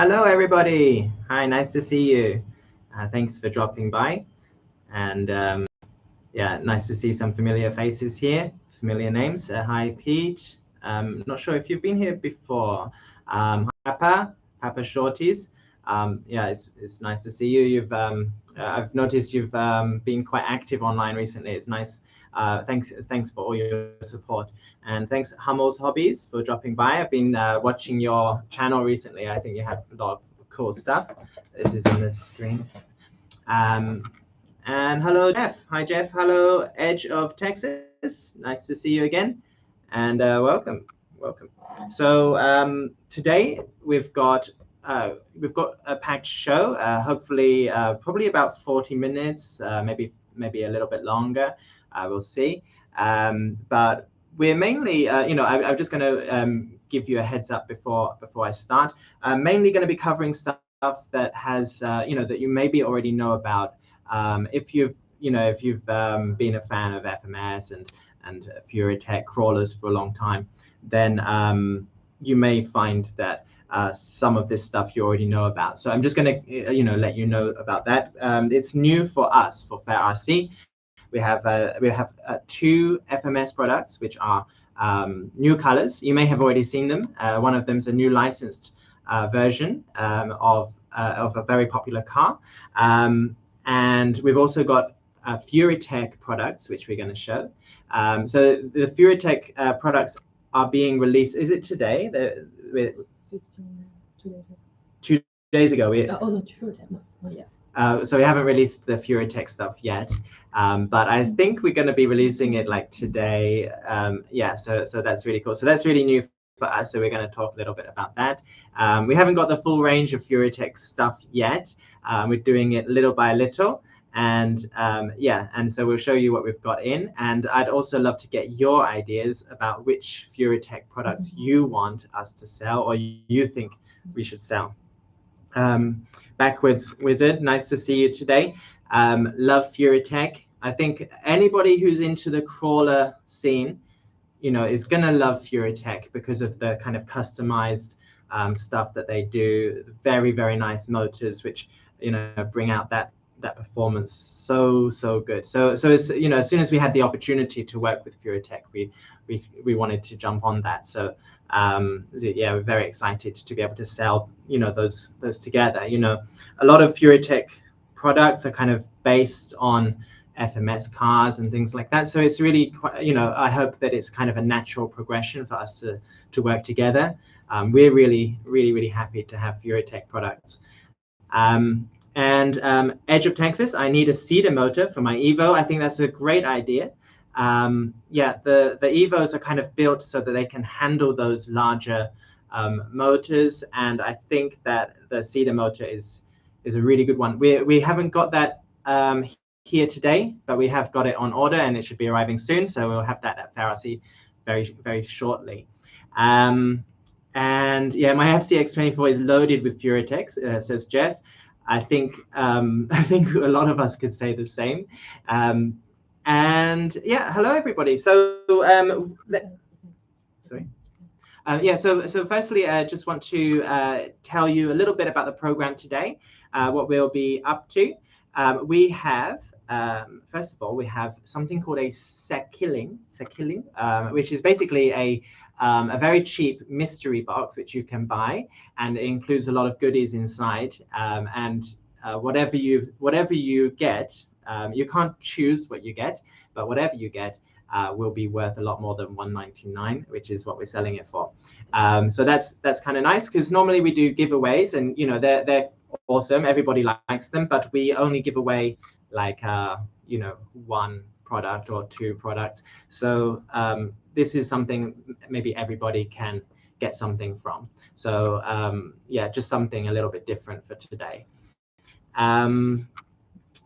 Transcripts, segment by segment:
Hello, everybody. Hi, nice to see you. Thanks for dropping by. And yeah, nice to see some familiar faces here, familiar names. Hi, Pete. Not sure if you've been here before. Papa Shorties. Yeah, it's nice to see you. I've noticed you've been quite active online recently. It's nice. Thanks for all your support, and thanks Hummel's Hobbies for dropping by. I've been watching your channel recently. I think you have a lot of cool stuff. This is on the screen. And hello, Jeff. Hi, Jeff. Hello, Edge of Texas. Nice to see you again, and welcome. So today we've got a packed show. Hopefully, probably about 40 minutes, maybe a little bit longer. We'll see. But we're mainly, I'm just going to give you a heads up before I start. Mainly going to be covering stuff that has, that you maybe already know about. If you've been a fan of FMS and Furitek crawlers for a long time, then you may find that some of this stuff you already know about. So I'm just going to let you know about that. It's new for us for Fair RC. We have two FMS products which are new colors. You may have already seen them. One of them is a new licensed version of a very popular car. And we've also got Furitek products, which we're going to show. So the Furitek products are being released. Is it today? 2 days ago. not sure. Not yet. So we haven't released the Furitek stuff yet, but I think we're going to be releasing it like today. Yeah, so that's really cool. So that's really new for us. So we're going to talk a little bit about that. We haven't got the full range of Furitek stuff yet. We're doing it little by little. And yeah, and so we'll show you what we've got in. And I'd also love to get your ideas about which Furitek products you want us to sell or you think we should sell. Backwards Wizard, nice to see you today. Love Furitek. I think anybody who's into the crawler scene, is gonna love Furitek because of the kind of customized stuff that they do. Very, very nice motors, which bring out that performance so good. So it's, as soon as we had the opportunity to work with Furitek, we wanted to jump on that. So yeah, we're very excited to be able to sell those together. A lot of Furitek products are kind of based on FMS cars and things like that. So it's really quite, I hope that it's kind of a natural progression for us to work together. We're really happy to have Furitek products. And Edge of Texas, I need a cedar motor for my Evo. I think that's a great idea. Yeah, the Evos are kind of built so that they can handle those larger motors, and I think that the cedar motor is a really good one. We haven't got that here today, but we have got it on order, and it should be arriving soon. So we'll have that at Fair RC very shortly. And yeah, my FCX24 is loaded with Furitek, says Jeff. I think a lot of us could say the same. And yeah, hello everybody. So sorry. Yeah, so firstly, I just want to tell you a little bit about the program today, what we'll be up to. We have, first of all, we have something called a sekilling, which is basically a very cheap mystery box which you can buy, and it includes a lot of goodies inside. And whatever you get, you can't choose what you get, but whatever you get will be worth a lot more than $199, which is what we're selling it for. So that's kind of nice, because normally we do giveaways, and they're awesome. Everybody likes them, but we only give away like one product or two products. So this is something maybe everybody can get something from. So yeah, just something a little bit different for today. And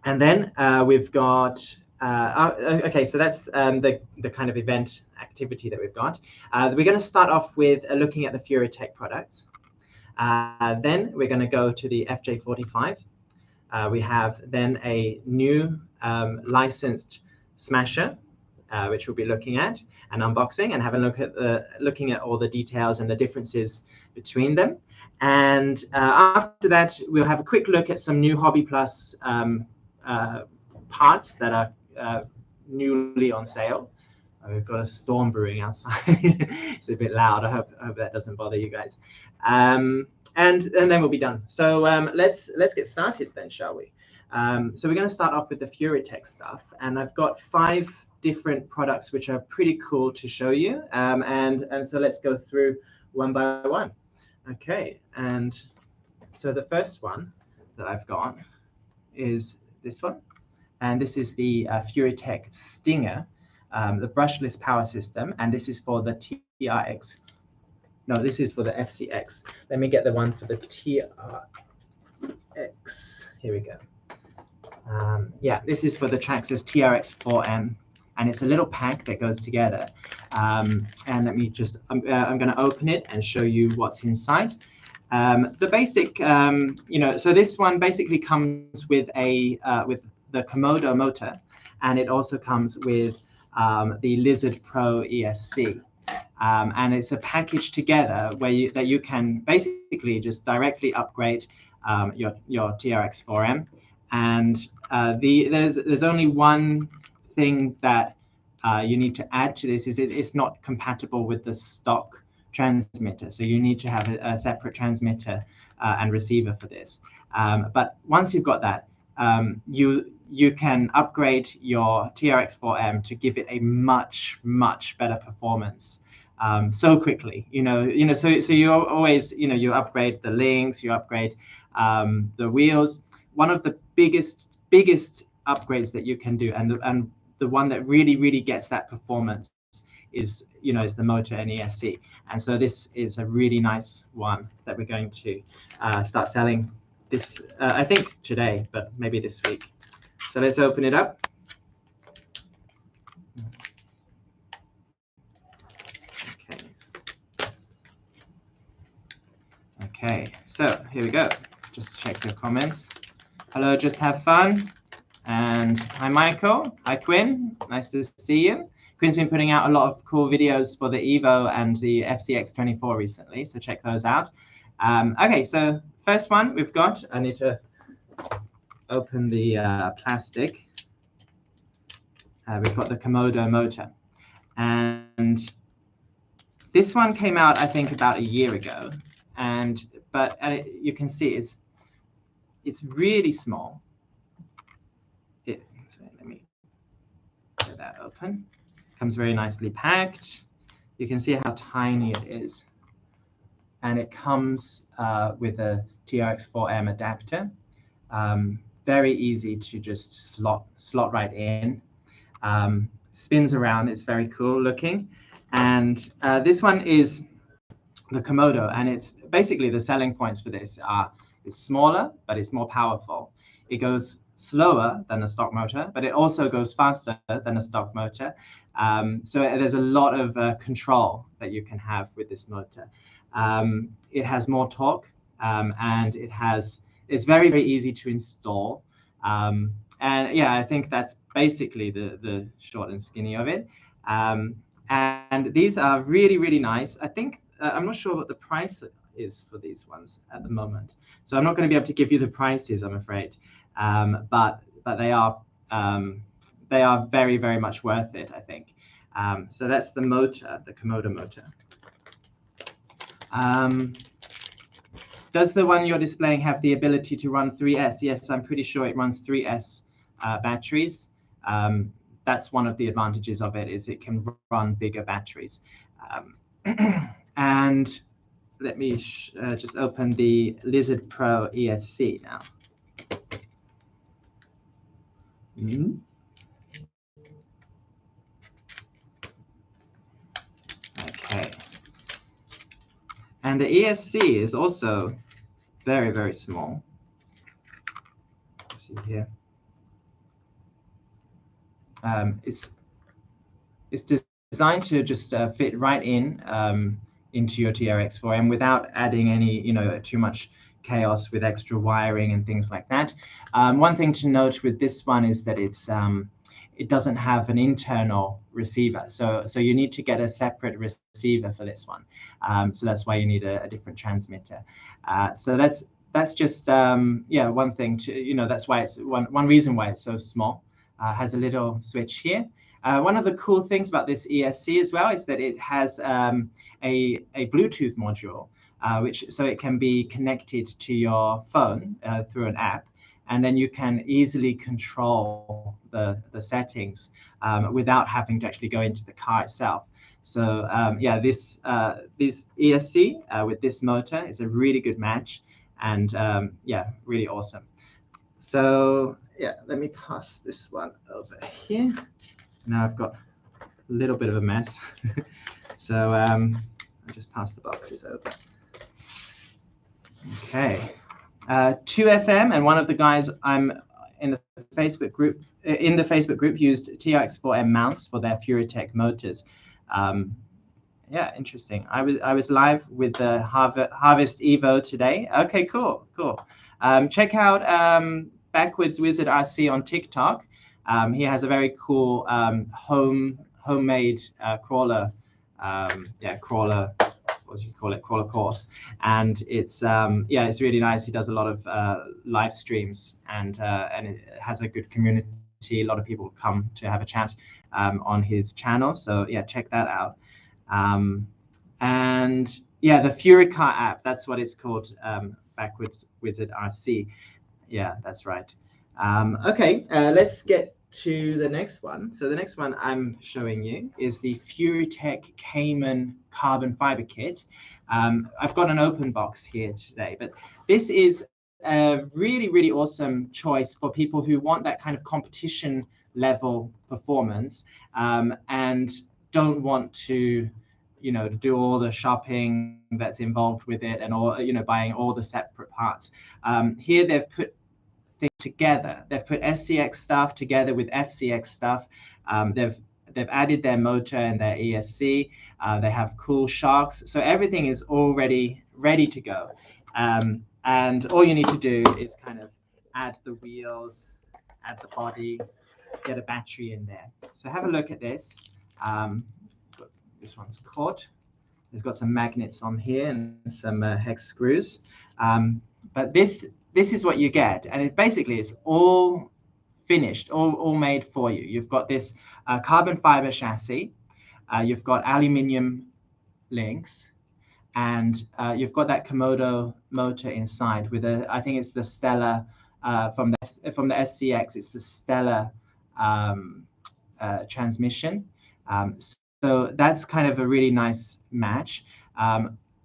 then we've got okay, so that's the kind of event activity that we've got. We're going to start off with looking at the Furitek products. Then we're going to go to the FJ45. We have then a new licensed Smasher which we'll be looking at and unboxing and have a look at looking at all the details and the differences between them. And after that, we'll have a quick look at some new Hobby Plus parts that are newly on sale. We've got a storm brewing outside. It's a bit loud. I hope that doesn't bother you guys. And then we'll be done. So let's get started then, shall we? So we're going to start off with the Furitek stuff, and I've got 5 different products which are pretty cool to show you. And so let's go through one by one. Okay, and so the first one that I've got is this one, and this is the Furitek Stinger, the brushless power system, and this is for the TRX. No, this is for the FCX. Let me get the one for the TRX. Here we go. Yeah, this is for the Traxxas TRX 4M, and it's a little pack that goes together. And let me just, I'm going to open it and show you what's inside. The basic, so this one basically comes with with the Komodo motor, and it also comes with the Lizard Pro ESC. And it's a package together where you can basically just directly upgrade your TRX 4M. And there's only one thing that you need to add to this is it's not compatible with the stock transmitter. So you need to have a separate transmitter and receiver for this. But once you've got that, you can upgrade your TRX 4M to give it a much better performance so quickly. So you always you upgrade the links, you upgrade the wheels. One of the biggest upgrades that you can do, and the one that really gets that performance is the motor and ESC. And so this is a really nice one that we're going to start selling this I think today, but maybe this week. So let's open it up. Okay, so here we go. Just check the comments. Hello, just have fun. And hi, Michael. Hi, Quinn. Nice to see you. Quinn's been putting out a lot of cool videos for the Evo and the FCX24 recently, so check those out. Okay, so first one we've got, I need to open the plastic. We've got the Komodo motor. And this one came out, I think, about a year ago. But you can see it's really small. So let me get that open. Comes very nicely packed. You can see how tiny it is. And it comes with a TRX 4M adapter. Very easy to just slot right in. Spins around. It's very cool looking. And this one is the Komodo, and it's basically the selling points for this are it's smaller, but it's more powerful. It goes slower than a stock motor, but it also goes faster than a stock motor. So there's a lot of control that you can have with this motor. It has more torque, and it's very easy to install. And yeah, I think that's basically the short and skinny of it. And these are really nice. I think I'm not sure what the price is for these ones at the moment, so I'm not going to be able to give you the prices, I'm afraid. But they are very much worth it, I think. So that's the motor, the Komodo motor. Does the one you're displaying have the ability to run 3S? Yes, I'm pretty sure it runs 3S batteries. That's one of the advantages of it, is it can run bigger batteries. And let me just open the Lizard Pro ESC now. Okay. And the ESC is also very small. Let's see here. It's designed to just fit right in into your TRX 4M without adding any, too much chaos with extra wiring and things like that. One thing to note with this one is that it doesn't have an internal receiver. So you need to get a separate receiver for this one. So that's why you need a different transmitter. So that's just one thing to, that's why it's one reason why it's so small. Has a little switch here. One of the cool things about this ESC as well is that it has a Bluetooth module, so it can be connected to your phone through an app, and then you can easily control the settings without having to actually go into the car itself. So this ESC with this motor is a really good match, and really awesome. So let me pass this one over here. Now I've got a little bit of a mess. So I'll just pass the boxes over. Okay. 2FM, and one of the guys I'm in the Facebook group used TRX4M mounts for their Furitek motors. Interesting. I was live with the Harvest Evo today. Okay, cool. Check out Backwards Wizard RC on TikTok. He has a very cool homemade crawler. Crawler. What do you call it? Crawler course, and it's really nice. He does a lot of live streams, and it has a good community. A lot of people come to have a chat on his channel. So check that out. And the Furitek app, that's what it's called. Backwards Wizard RC. Yeah, that's right. Okay, let's get to the next one. So the next one I'm showing you is the Furitek Cayman carbon fiber kit. I've got an open box here today, but this is a really, really awesome choice for people who want that kind of competition level performance and don't want to do all the shopping that's involved with it and all, buying all the separate parts. Here they've put things together. They've put SCX stuff together with FCX stuff. They've added their motor and their ESC. They have cool shocks. So everything is already ready to go. And all you need to do is kind of add the wheels, add the body, get a battery in there. So have a look at this. This one's caught. It's got some magnets on here and some hex screws. But this is what you get, and it basically is all finished, all made for you. You've got this carbon fiber chassis, you've got aluminium links, and you've got that Komodo motor inside with I think it's the Stella from the SCX. It's the Stella transmission. So that's kind of a really nice match.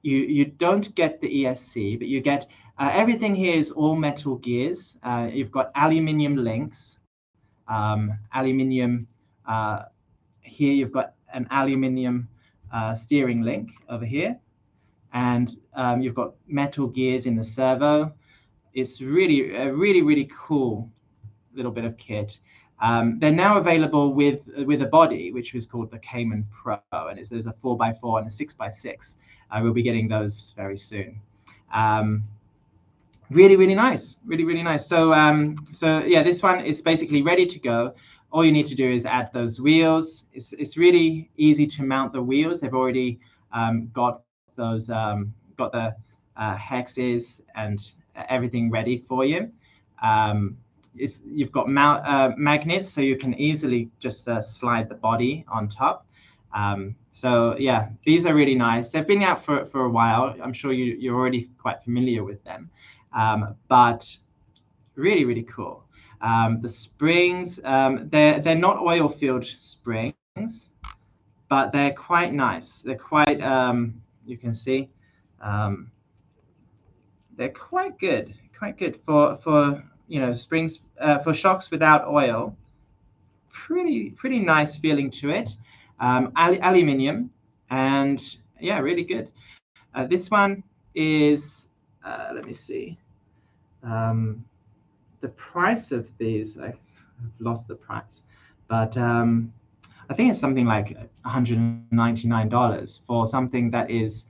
You don't get the ESC, but you get everything here is all metal gears. You've got aluminium links, aluminium. Here you've got an aluminium steering link over here, and you've got metal gears in the servo. It's really a really cool little bit of kit. They're now available with a body, which was called the Cayman Pro, and there's a 4x4 and a 6x6. We'll be getting those very soon. Really nice, really nice. So this one is basically ready to go. All you need to do is add those wheels. It's really easy to mount the wheels. They've already got those got the hexes and everything ready for you. You've got magnets, so you can easily just slide the body on top. So these are really nice. They've been out for a while. I'm sure you're already quite familiar with them, but really cool. The springs, they're not oil-filled springs, but they're quite nice. They're quite, you can see, they're quite good for springs for shocks without oil. Pretty nice feeling to it. Aluminium, and really good. This one is let me see. The price of these, I've lost the price, but I think it's something like $199 for something that is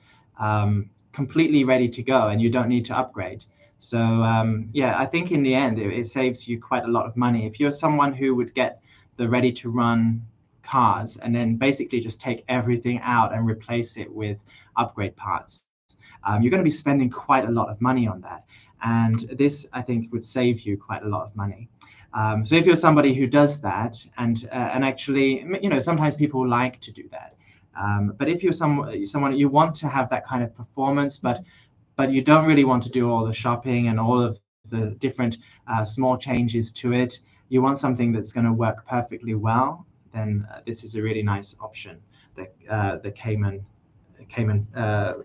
completely ready to go and you don't need to upgrade. So I think in the end it saves you quite a lot of money. If you're someone who would get the ready-to-run cars and then basically just take everything out and replace it with upgrade parts. You're going to be spending quite a lot of money on that. And this, I think, would save you quite a lot of money. So if you're somebody who does that, and actually, you know, sometimes people like to do that. But if you're someone you want to have that kind of performance, but you don't really want to do all the shopping and all of the different small changes to it, you want something that's going to work perfectly well, then this is a really nice option, the Cayman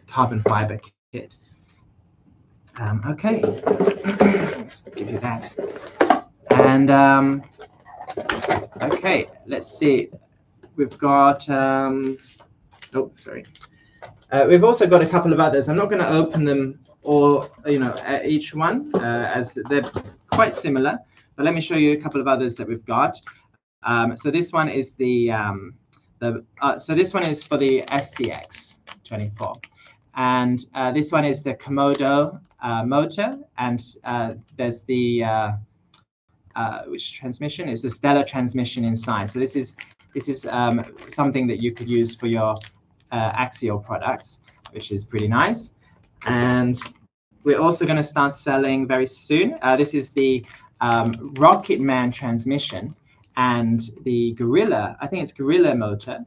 carbon fiber kit. Okay, let's give you that. And okay, let's see. We've got oh, sorry. We've also got a couple of others. I'm not going to open them all, you know, each one, as they're quite similar. But let me show you a couple of others that we've got. So this one is so this one is for the SCX24, and this one is the Komodo motor, and there's the which transmission is the Stellar transmission inside. So this is something that you could use for your axial products, which is pretty nice. And we're also going to start selling very soon. This is the Rocket Man transmission and the Gorilla, I think it's Gorilla motor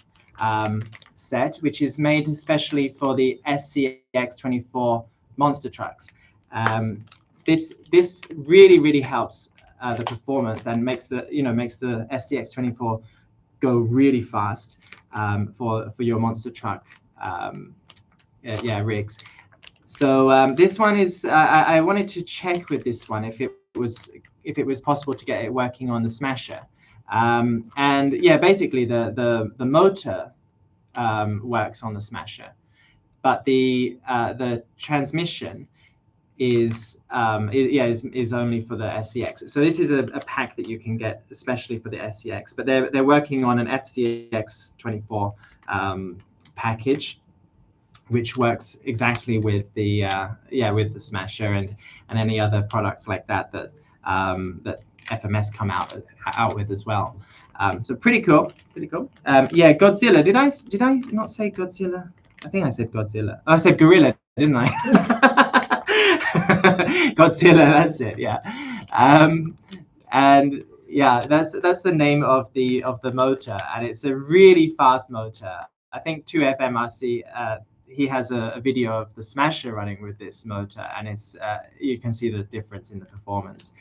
set, which is made especially for the SCX24 monster trucks. This really helps the performance and makes the SCX24 go really fast for your monster truck rigs. So this one is I wanted to check with this one if it was possible to get it working on the Smasher. And yeah, basically the motor works on the Smasher, but the transmission is only for the SCX. So this is a pack that you can get especially for the SCX, but they're working on an FCX24 package, which works exactly with the with the Smasher and any other products like that that FMS come out with as well. So pretty cool. Yeah, Godzilla. Did I not say Godzilla? I think I said Godzilla. Oh, I said Gorilla, didn't I? Godzilla. That's it. Yeah. And yeah, that's the name of the motor, and it's a really fast motor. I think 2FMRC. He has a video of the Smasher running with this motor, and it's you can see the difference in the performance.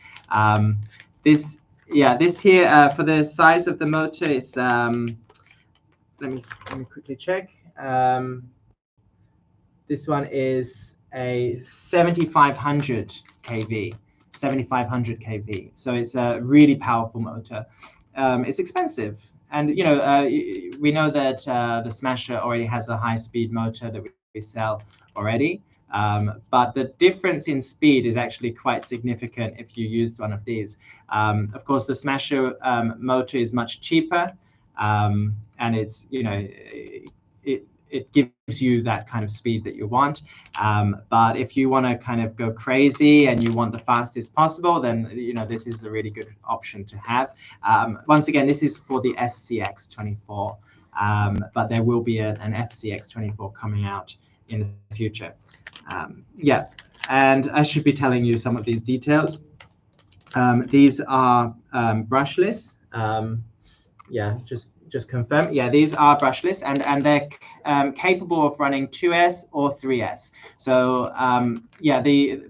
This here for the size of the motor is let me quickly check. This one is a 7500 kV. 7500 kV. So it's a really powerful motor. It's expensive. And you know, we know that the Smasher already has a high-speed motor that we sell already, but the difference in speed is actually quite significant if you used one of these. Of course, the Smasher motor is much cheaper, and it's, you know, it gives you that kind of speed that you want. But if you want to kind of go crazy and you want the fastest possible, then you know this is a really good option to have. Once again, this is for the SCX24, but there will be an FCX24 coming out in the future. Yeah, and I should be telling you some of these details. These are brushless. Yeah, just confirm. Yeah, these are brushless, and they're capable of running 2S or 3S. So yeah,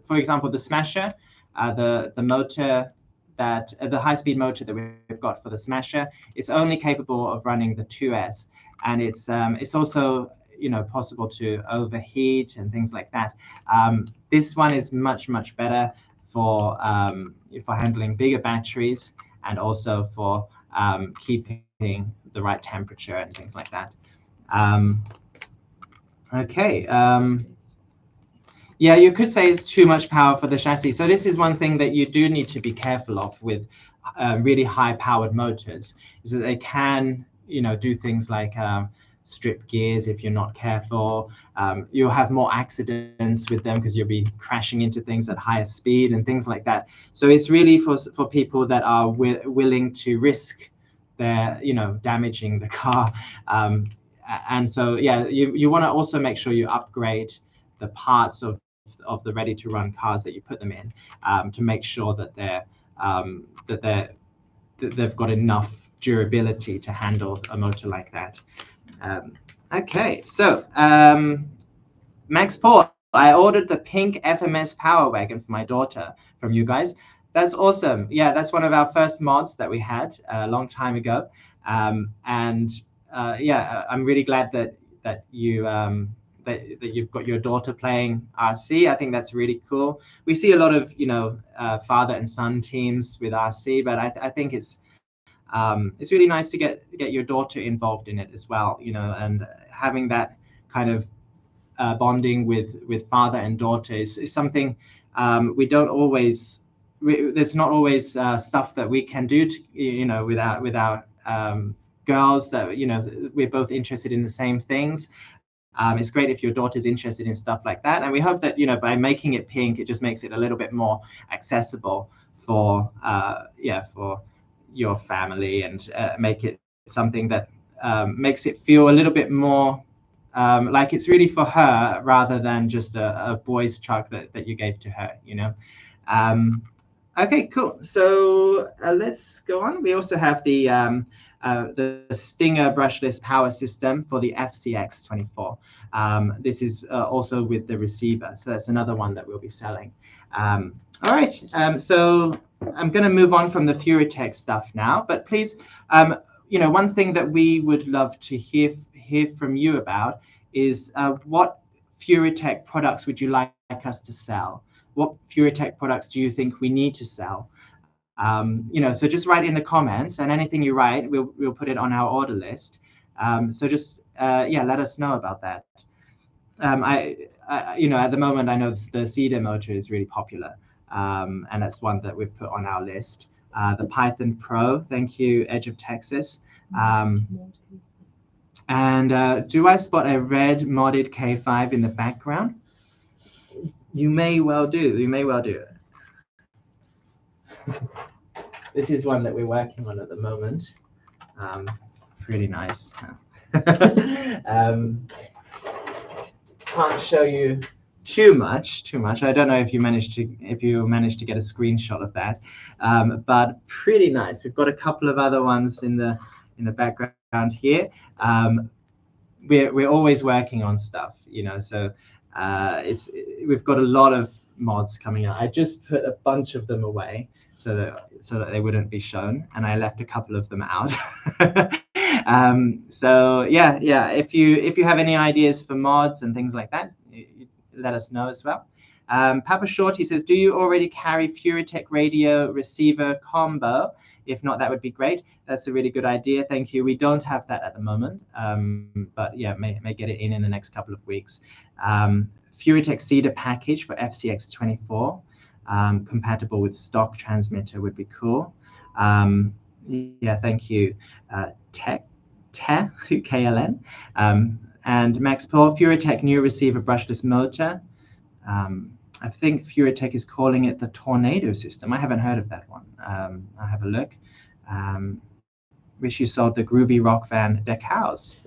for example, the Smasher, the motor that the high-speed motor that we've got for the Smasher, it's only capable of running the 2S, and it's also, you know, possible to overheat and things like that. This one is much better for handling bigger batteries, and also for keeping the right temperature and things like that. Okay. Yeah, you could say it's too much power for the chassis. So this is one thing that you do need to be careful of with really high-powered motors, is that they can, you know, do things like strip gears if you're not careful. You'll have more accidents with them because you'll be crashing into things at higher speed and things like that. So it's really for people that are willing to risk they're, you know, damaging the car. And so, yeah, you want to also make sure you upgrade the parts of the ready-to-run cars that you put them in, to make sure that they've got enough durability to handle a motor like that. Okay, so Max Paul, I ordered the pink FMS Power Wagon for my daughter from you guys. That's awesome. Yeah, that's one of our first mods that we had a long time ago. Yeah, I'm really glad that you've got your daughter playing RC. I think that's really cool. We see a lot of, you know, father and son teams with RC, but I think it's really nice to get your daughter involved in it as well, you know, and having that kind of bonding with father and daughter is something we don't always. There's not always stuff that we can do, you know, with our girls that, you know, we're both interested in the same things. It's great if your daughter's interested in stuff like that, and we hope that, you know, by making it pink, it just makes it a little bit more accessible for for your family, and make it something that makes it feel a little bit more like it's really for her rather than just a boy's truck that you gave to her, you know. Okay, cool. So let's go on. We also have the Stinger brushless power system for the FCX24. This is also with the receiver, so that's another one that we'll be selling. All right, so I'm going to move on from the Furitek stuff now, but please, you know, one thing that we would love to hear from you about is what Furitek products would you like us to sell? What Furitek products do you think we need to sell? You know, so just write in the comments, and anything you write, we'll put it on our order list. So just yeah, let us know about that. You know, at the moment, I know the Cedar motor is really popular, and that's one that we've put on our list. The Python Pro, thank you, Edge of Texas. And do I spot a red modded K5 in the background? You may well do. You may well do. This is one that we're working on at the moment. Pretty nice. Can't show you too much. I don't know if you managed to get a screenshot of that, but pretty nice. We've got a couple of other ones in the background here. We're always working on stuff, you know. So we've got a lot of mods coming out. I just put a bunch of them away so that they wouldn't be shown, and I left a couple of them out. So yeah, if you have any ideas for mods and things like that, you let us know as well. Papa Short, he says, do you already carry Furitek radio receiver combo? If not, that would be great. That's a really good idea. Thank you. We don't have that at the moment, but yeah, may get it in the next couple of weeks. Furitek Cedar package for FCX24, compatible with stock transmitter would be cool. Yeah, thank you. KLN. And Max Paul, Furitek new receiver brushless motor. I think Furitek is calling it the Tornado system. I haven't heard of that one. I'll have a look. Wish you sold the Groovy Rock Van decals.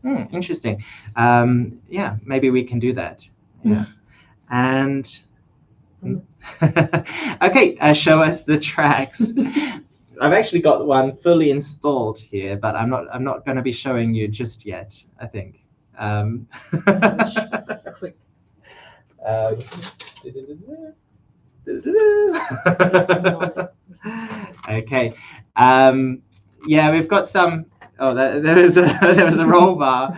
Interesting. Yeah, maybe we can do that. Yeah. And okay, show us the tracks. I've actually got one fully installed here, but I'm not going to be showing you just yet, I think. Quick. Okay. Yeah, we've got some. Oh, there was a roll bar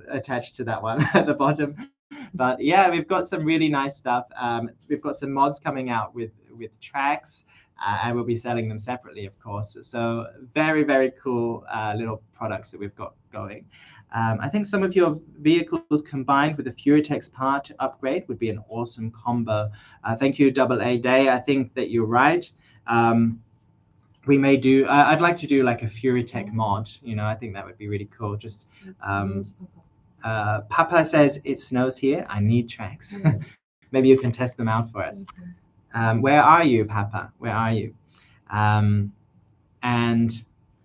attached to that one at the bottom. But yeah, we've got some really nice stuff. We've got some mods coming out with tracks, and we'll be selling them separately, of course. So very, very cool little products that we've got going. I think some of your vehicles combined with the Furitek's part to upgrade would be an awesome combo. Thank you, AA Day. I think that you're right. We may do. I'd like to do like a Furitek mod. You know, I think that would be really cool. Just Papa says it snows here. I need tracks. Maybe you can test them out for us. Where are you, Papa? Where are you? And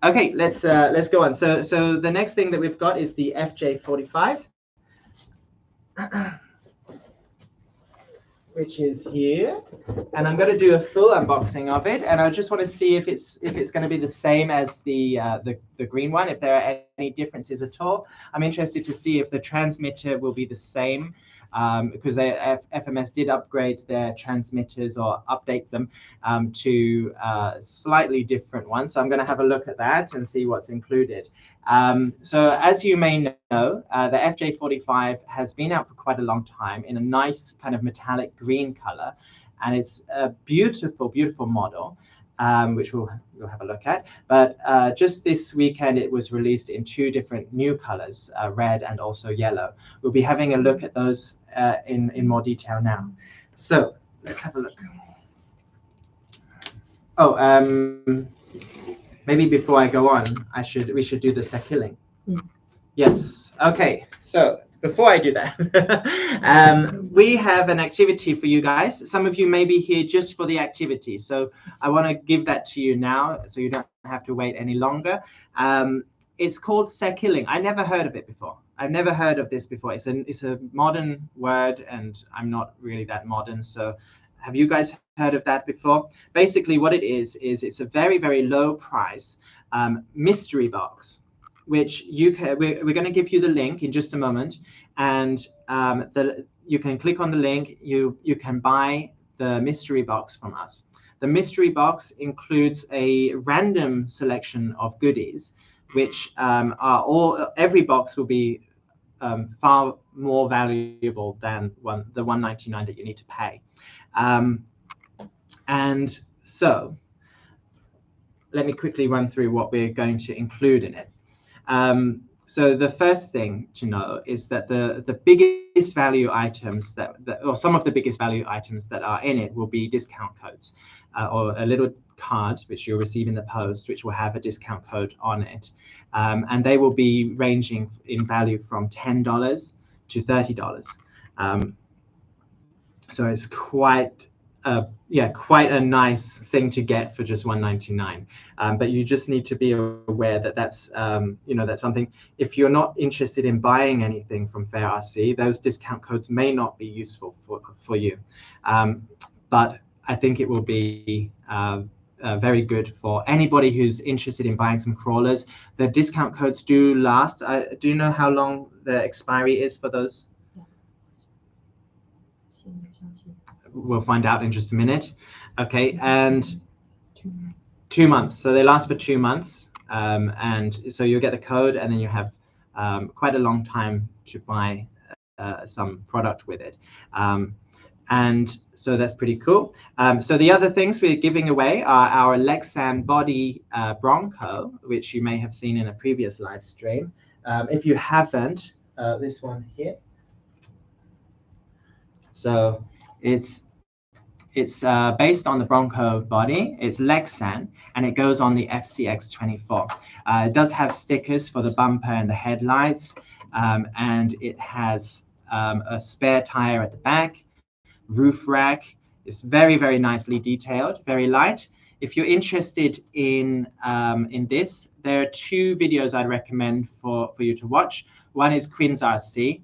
Okay, let's go on. So the next thing that we've got is the FJ45, which is here, and I'm going to do a full unboxing of it, and I just want to see if it's going to be the same as the green one, if there are any differences at all. I'm interested to see if the transmitter will be the same, because FMS did upgrade their transmitters or update them to slightly different ones. So I'm going to have a look at that and see what's included. So as you may know, the FJ45 has been out for quite a long time in a nice kind of metallic green color, and it's a beautiful, beautiful model, which we'll have a look at. But just this weekend, it was released in 2 different new colors, red and also yellow. We'll be having a look at those in more detail now. So let's have a look. Oh, maybe before I go on, we should do the sekilling. Yes. Okay. So before I do that, we have an activity for you guys. Some of you may be here just for the activity, so I want to give that to you now, so you don't have to wait any longer. It's called sekilling. I never heard of it before. I've never heard of this before. It's a modern word, and I'm not really that modern. So have you guys heard of that before? Basically, what it is it's a very, very low price mystery box, which we're going to give you the link in just a moment, and you can click on the link. You can buy the mystery box from us. The mystery box includes a random selection of goodies, which every box will be far more valuable than the $1.99 that you need to pay. And so let me quickly run through what we're going to include in it. So the first thing to know is that the biggest value items or some of the biggest value items that are in it will be discount codes, or a little card which you'll receive in the post, which will have a discount code on it, and they will be ranging in value from $10 to $30. So it's quite a nice thing to get for just $1.99. But you just need to be aware that that's that's something. If you're not interested in buying anything from Fair RC, those discount codes may not be useful for you. But I think it will be very good for anybody who's interested in buying some crawlers. The discount codes do last. Do you know how long the expiry is for those? We'll find out in just a minute. Okay, and 2 months. So they last for 2 months, and so you'll get the code, and then you have quite a long time to buy some product with it. And so that's pretty cool. So the other things we're giving away are our Lexan Body Bronco, which you may have seen in a previous live stream. If you haven't, this one here. So it's based on the Bronco body. It's Lexan, and it goes on the FCX24. It does have stickers for the bumper and the headlights, and it has a spare tire at the back, roof rack. It's very, very nicely detailed, very light. If you're interested in this, there are 2 videos I'd recommend for you to watch. One is Quinn's RC.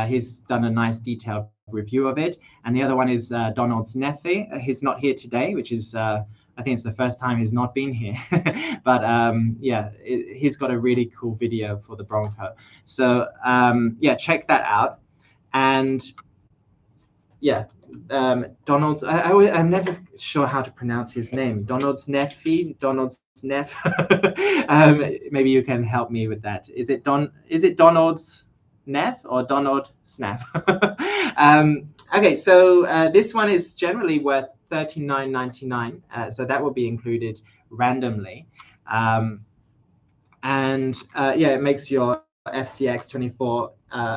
He's done a nice detailed review of it, and the other one is Donald's nephew. He's not here today, which is I think it's the first time he's not been here. But yeah, he's got a really cool video for the Bronco. So yeah, check that out. And yeah, Donald's. I'm never sure how to pronounce his name. Donald's nephew. Donald's neff. Maybe you can help me with that. Is it Donald's Neff or Donald Snaff? Okay, so this one is generally worth $39.99, so that will be included randomly, and yeah, it makes your FCX24.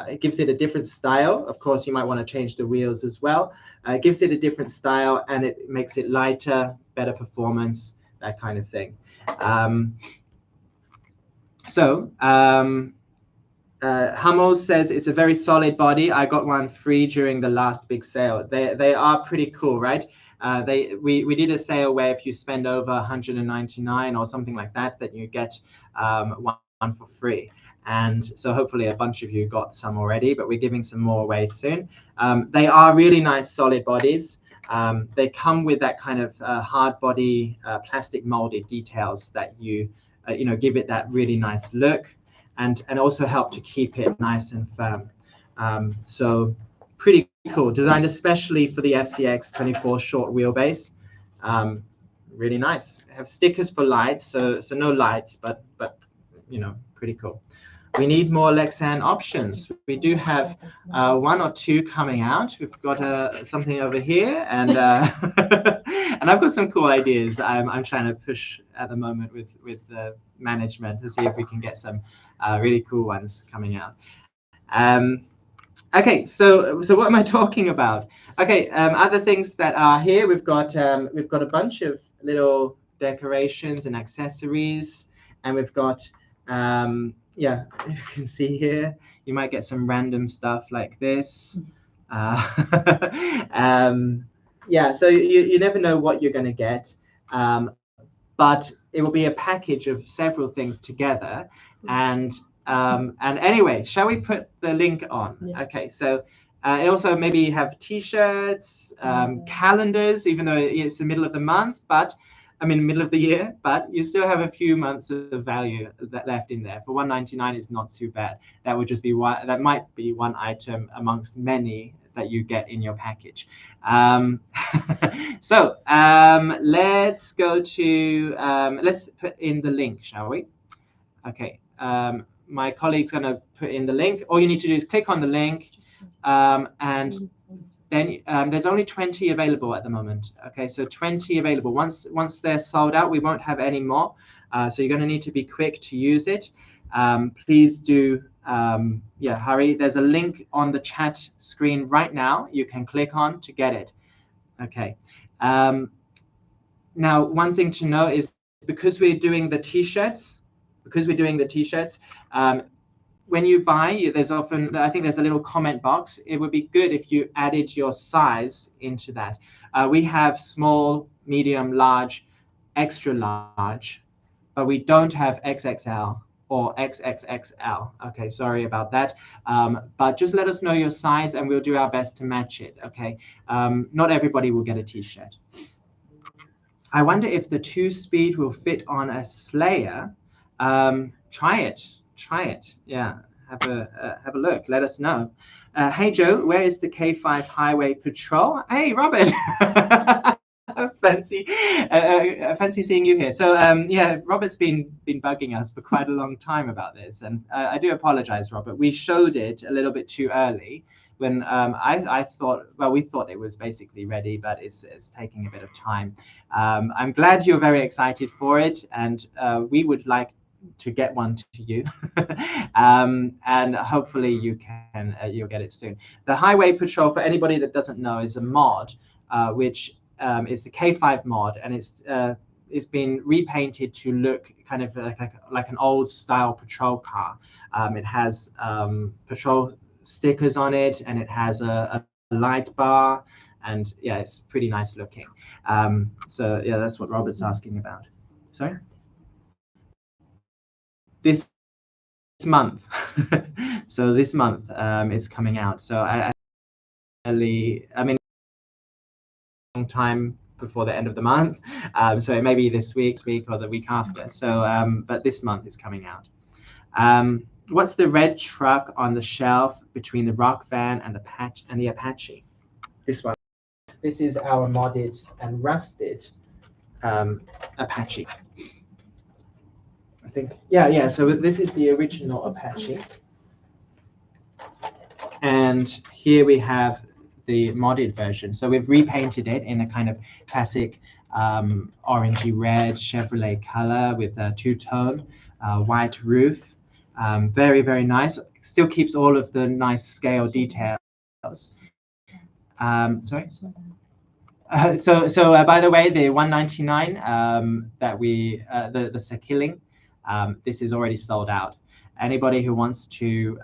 It gives it a different style. Of course, you might want to change the wheels as well. It gives it a different style, and it makes it lighter, better performance, that kind of thing. Hummel says it's a very solid body. I got one free during the last big sale. They are pretty cool, right? We did a sale where if you spend over 199 or something like that, that you get one for free. And so hopefully a bunch of you got some already, but we're giving some more away soon. They are really nice solid bodies. They come with that kind of hard body plastic molded details that you know, give it that really nice look, and also help to keep it nice and firm. So pretty cool, designed especially for the FCX24 short wheelbase. Really nice. Have stickers for lights, so no lights, but you know, pretty cool. We need more Lexan options. We do have 1 or 2 coming out. We've got something over here, and and I've got some cool ideas I'm trying to push at the moment with the management to see if we can get some really cool ones coming out. Okay, so what am I talking about? Okay, other things that are here, we've got a bunch of little decorations and accessories, and we've got yeah, you can see here, you might get some random stuff like this. Yeah, so you never know what you're going to get, but it will be a package of several things together. And anyway, shall we put the link on? Yeah. Okay, so it also maybe have T-shirts, calendars, even though it's the middle of the month, but I mean, middle of the year, but you still have a few months of value that left in there. For $199 is not too bad. That would just be one. That might be one item amongst many that you get in your package. So let's go to let's put in the link, shall we? Okay. My colleague's going to put in the link. All you need to do is click on the link, and then there's only 20 available at the moment. Okay, so 20 available. Once they're sold out, we won't have any more. So you're going to need to be quick to use it. Please do, yeah, hurry. There's a link on the chat screen right now. You can click on to get it. Okay. Now, one thing to know is because we're doing the T-shirts, when you buy, there's often, I think there's a little comment box. It would be good if you added your size into that. We have small, medium, large, extra large, but we don't have XXL or XXXL. Okay, sorry about that. But just let us know your size and we'll do our best to match it, okay? Not everybody will get a T-shirt. I wonder if the 2-speed will fit on a Slayer. Try it. Yeah, have a look. Let us know. Hey Joe, where is the K5 Highway Patrol? Hey Robert, fancy seeing you here. So yeah, Robert's been bugging us for quite a long time about this, and I do apologize, Robert. We showed it a little bit too early when I thought, well, we thought it was basically ready, but it's taking a bit of time. I'm glad you're very excited for it, and we would like to get one to you, and hopefully you can you'll get it soon. The Highway Patrol, for anybody that doesn't know, is a mod which is the K5 mod, and it's been repainted to look kind of like an old style patrol car. It has patrol stickers on it, and it has a light bar, and yeah, it's pretty nice looking. So yeah, that's what Robert's asking about. Sorry? This month. So this month it's coming out. So I mean, long time before the end of the month. So it may be this week or the week after. So but this month is coming out. What's the red truck on the shelf between the Rock Van and the Apache? This one. This is our modded and rusted Apache. I think, yeah. So this is the original Apache, and here we have the modded version. So we've repainted it in a kind of classic orangey red Chevrolet color with a two-tone white roof. Very, very nice. Still keeps all of the nice scale details. Sorry. So by the way, the 199 that we the Sekilling, this is already sold out. Anybody who wants to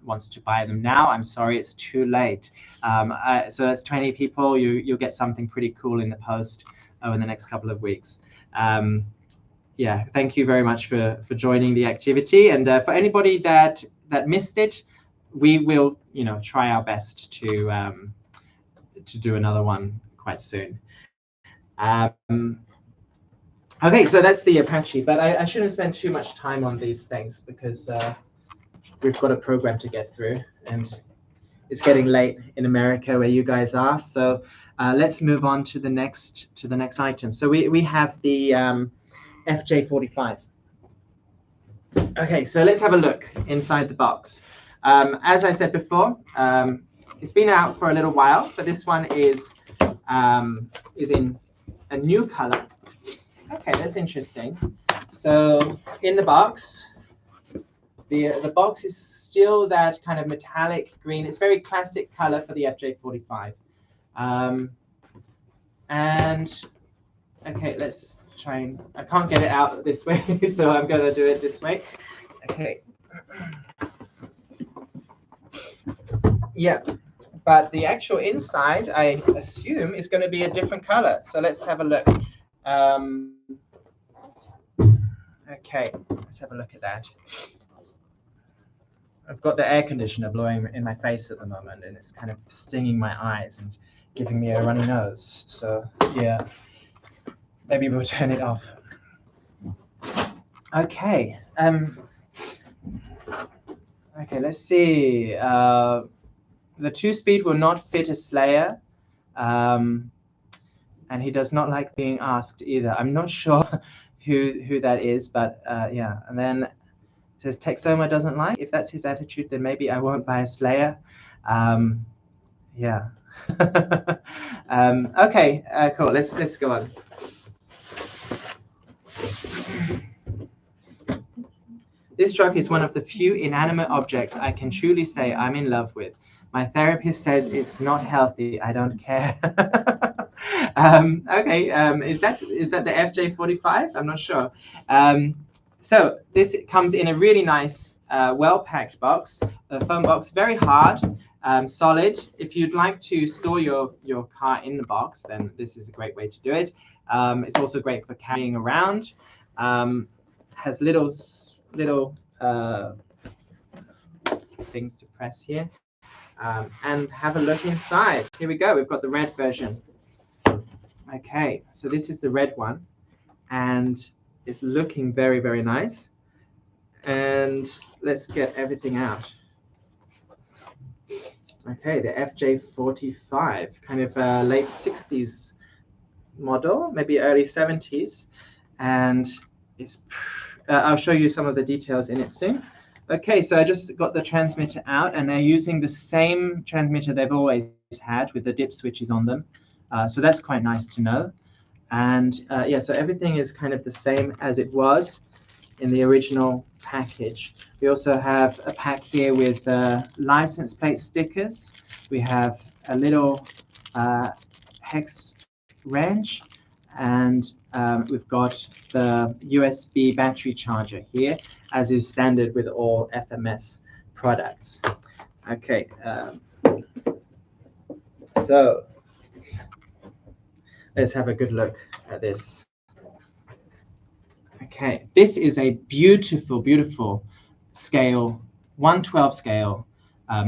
wants to buy them now, I'm sorry, it's too late. So that's 20 people. You'll get something pretty cool in the post over the next couple of weeks. Yeah, thank you very much for joining the activity. And for anybody that missed it, we will, try our best to do another one quite soon. Okay, so that's the Apache, but I shouldn't spend too much time on these things because we've got a program to get through, and it's getting late in America where you guys are. So let's move on to the next item. So we have the FJ45. Okay, so let's have a look inside the box. As I said before, it's been out for a little while, but this one is in a new color. Okay, that's interesting. So in the box, the box is still that kind of metallic green. It's very classic color for the FJ45. And okay, let's try and, I can't get it out this way, so I'm going to do it this way. Okay. Yeah, but the actual inside, I assume, is going to be a different color. So let's have a look. Okay, let's have a look at that. I've got the air conditioner blowing in my face at the moment, and it's kind of stinging my eyes and giving me a runny nose. So yeah, maybe we'll turn it off. Okay. Okay, let's see. The 2-speed will not fit a Slayer, and he does not like being asked either. I'm not sure who that is, but yeah. And then it says Texoma doesn't like. If that's his attitude, then maybe I won't buy a Slayer. Yeah. Okay, cool. Let's go on. This truck is one of the few inanimate objects I can truly say I'm in love with. My therapist says it's not healthy. I don't care. Okay, is that the FJ45? I'm not sure. So this comes in a really nice, well-packed box, a foam box, very hard, solid. If you'd like to store your car in the box, then this is a great way to do it. It's also great for carrying around. Has little things to press here. And have a look inside. Here we go. We've got the red version. Okay, so this is the red one, and it's looking very, very nice. And let's get everything out. Okay, the FJ45, kind of late 60s model, maybe early 70s, and it's. I'll show you some of the details in it soon. Okay, so I just got the transmitter out, and they're using the same transmitter they've always had with the dip switches on them. So that's quite nice to know. And yeah, so everything is kind of the same as it was in the original package. We also have a pack here with license plate stickers. We have a little hex wrench, and we've got the USB battery charger here, as is standard with all FMS products. Okay, so let's have a good look at this. Okay, this is a beautiful, beautiful scale, 1/12 scale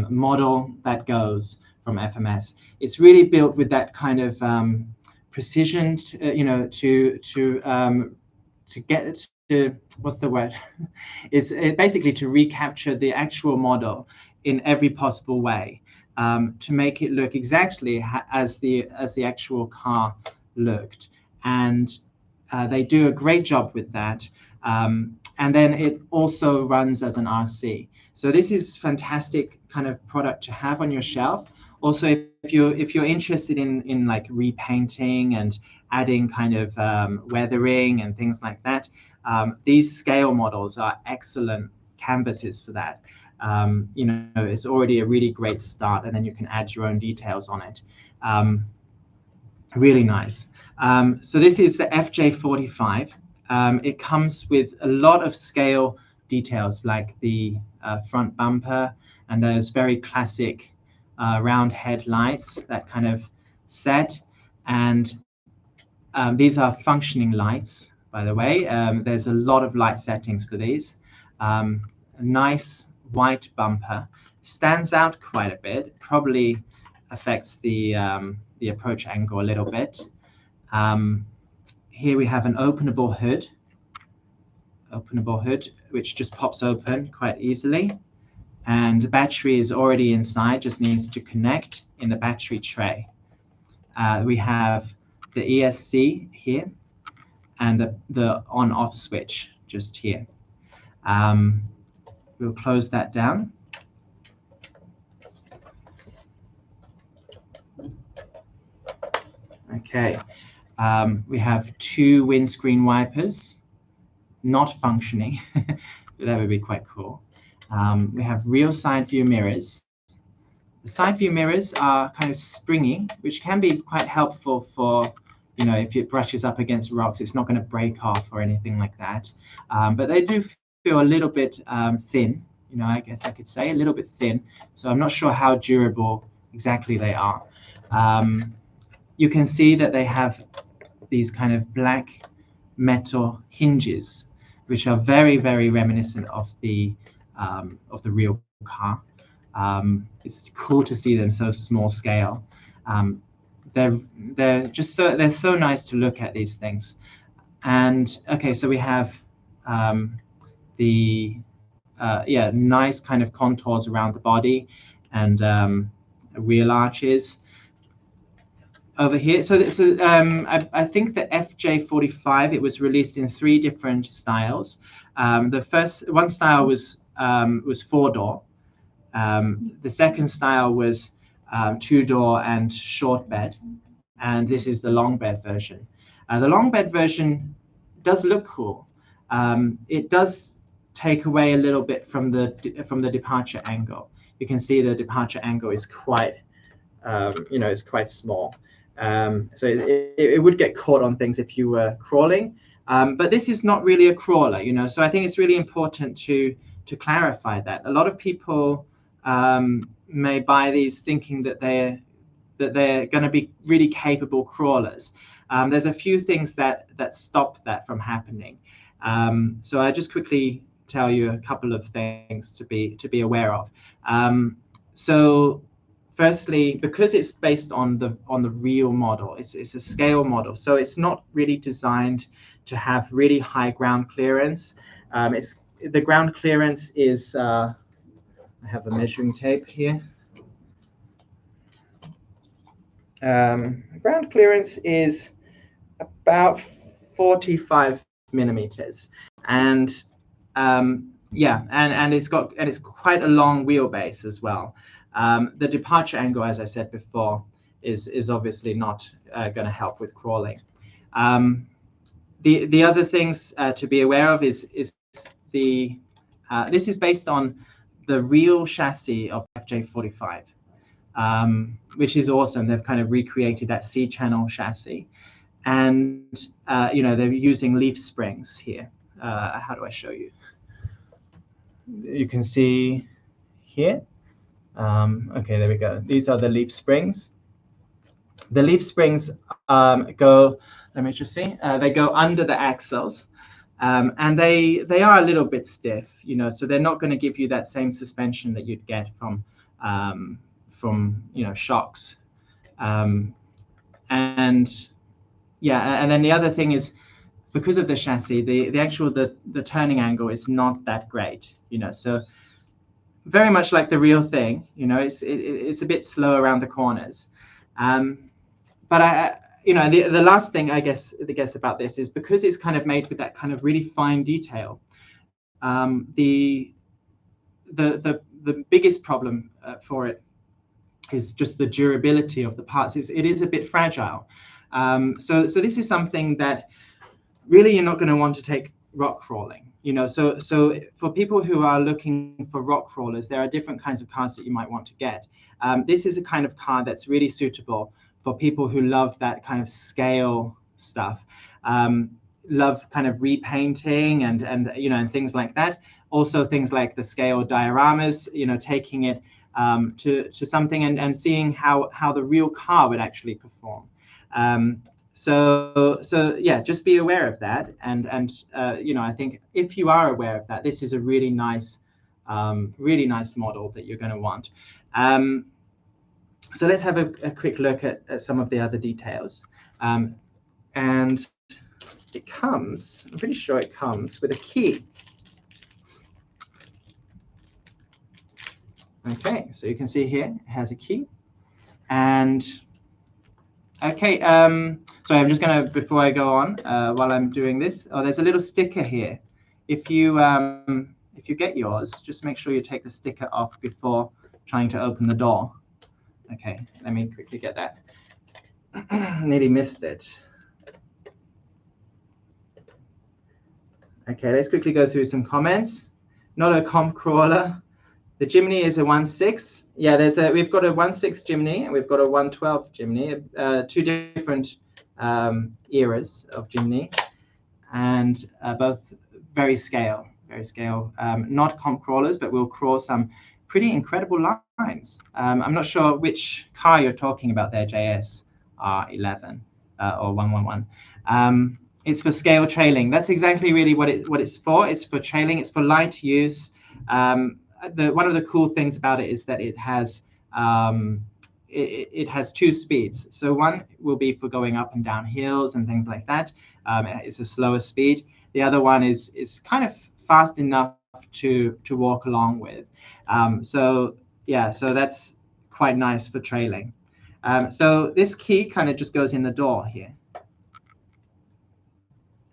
model that goes from FMS. It's really built with that kind of precision, to get it to, what's the word? It's basically to recapture the actual model in every possible way, to make it look exactly as the actual car looked. And they do a great job with that. And then it also runs as an RC. So this is fantastic kind of product to have on your shelf. Also, if you're interested in like repainting and adding kind of weathering and things like that, these scale models are excellent canvases for that. It's already a really great start, and then you can add your own details on it. Really nice. So this is the FJ45. It comes with a lot of scale details, like the front bumper and those very classic round headlights that kind of set. And these are functioning lights, by the way. There's a lot of light settings for these. A nice white bumper, stands out quite a bit, probably affects the approach angle a little bit. Here we have an openable hood, which just pops open quite easily. And the battery is already inside, just needs to connect in the battery tray. We have the ESC here and the on-off switch just here. We'll close that down. Okay, we have 2 windscreen wipers, not functioning. That would be quite cool. We have real side view mirrors. The side view mirrors are kind of springy, which can be quite helpful for, if it brushes up against rocks, it's not going to break off or anything like that. But they do feel a little bit thin, I guess I could say, a little bit thin. So I'm not sure how durable exactly they are. You can see that they have these kind of black metal hinges, which are very, very reminiscent of the real car. It's cool to see them so small scale. They're so nice to look at, these things. And okay, so we have the nice kind of contours around the body and wheel arches over here. So I think the FJ45, it was released in 3 different styles. The first one style was 4-door. The second style was 2-door and short bed, and this is the long bed version. The long bed version does look cool. It does take away a little bit from the departure angle. You can see the departure angle is quite, it's quite small. So it would get caught on things if you were crawling. But this is not really a crawler, So I think it's really important to clarify that. A lot of people may buy these thinking that they're going to be really capable crawlers. There's a few things that stop that from happening. So I just quickly tell you a couple of things to be aware of. So firstly, because it's based on the real model, it's a scale model, so it's not really designed to have really high ground clearance. The ground clearance is I have a measuring tape here. Ground clearance is about 45 millimeters, and and it's quite a long wheelbase as well. The departure angle, as I said before, is obviously not going to help with crawling. The other things to be aware of is this is based on the real chassis of FJ45, which is awesome. They've kind of recreated that C-channel chassis, and they're using leaf springs here. How do I show you? You can see here. Okay, there we go. These are the leaf springs. The leaf springs go. Let me just see. They go under the axles. And they are a little bit stiff, so they're not going to give you that same suspension that you'd get from shocks. And then the other thing is, because of the chassis, the turning angle is not that great, so very much like the real thing, it's a bit slow around the corners. But the last thing I guess about this is, because it's kind of made with that kind of really fine detail, the biggest problem for it is just the durability of the parts. It is a bit fragile. So this is something that really you're not going to want to take rock crawling. So for people who are looking for rock crawlers, there are different kinds of cars that you might want to get. This is a kind of car that's really suitable for people who love that kind of scale stuff, love kind of repainting and things like that. Also things like the scale dioramas, you know, taking it to something and seeing how the real car would actually perform. So yeah, just be aware of that. And you know, I think if you are aware of that, this is a really nice model that you're going to want. So let's have a quick look at some of the other details. And it comes, I'm pretty sure it comes with a key. Okay, so you can see here, it has a key. And okay, sorry, I'm just gonna, before I go on, while I'm doing this, oh, there's a little sticker here. If you get yours, just make sure you take the sticker off before trying to open the door. Okay, let me quickly get that. Nearly missed it. Okay, let's quickly go through some comments. Not a comp crawler. The Jimny is a 1.6. Yeah, we've got a 1.6 Jimny and we've got a 1.12 Jimny, two different eras of Jimny, and both very scale. Not comp crawlers, but we'll crawl some pretty incredible lines. I'm not sure which car you're talking about there, JS R11 or 111. It's for scale trailing. That's exactly really what it's for. It's for trailing. It's for light use. One of the cool things about it is that it has it has two speeds. So one will be for going up and down hills and things like that. It's a slower speed. The other one is kind of fast enough to walk along with. So yeah, so that's quite nice for trailing. So this key kind of just goes in the door here